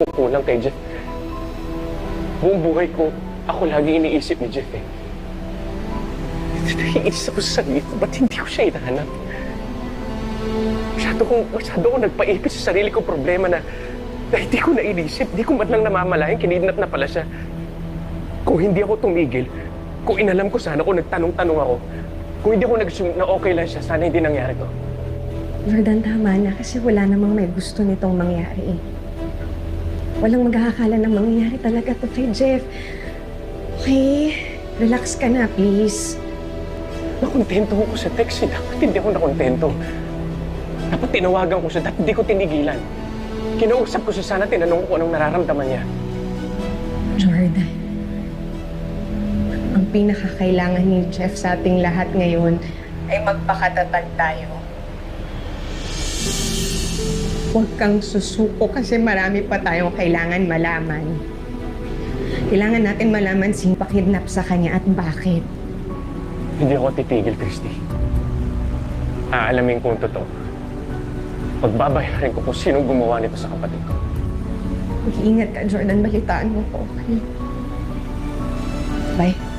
kukulang kay Jeff. Buong buhay ko, ako lagi iniisip ni Jeff eh. Naiinis ako sa sarili ko, ba't hindi ko siya hinahanap? Masyado kong nagpaipit sa sarili kong problema na hindi ko nainisip, hindi ko man lang namamalayan, kinidnap na pala siya. Kung hindi ako tumigil, kung inalam ko sana, kung nagtanong-tanong ako, kung hindi ako nag-assume na okay lang siya, sana hindi nangyari to. Jordan, tama na kasi wala namang may gusto nitong mangyari. Walang magkakakala na mangyayari talaga to kay Jeff. Okay, relax ka na, please. Nakontento ko sa text eh. Dapat hindi ako nakontento. Dapat tinawagan ko siya. Dapat hindi ko tinigilan. Kinausap ko siya sana, tinanong ko anong nararamdaman niya. Jordan, ang pinakakailangan ni Jeff sa ating lahat ngayon ay magpakatatag tayo. Huwag kang susuko kasi marami pa tayong kailangan malaman. Kailangan natin malaman sino pakidnap sa kanya at bakit. Hindi ako titigil, Christy. Aalamin ko ang totoo. Pagbabayarin ko kung sinong gumawa nito sa kapatid ko. Mag-iingat ka, Jordan. Balitaan mo ko, okay? Bye.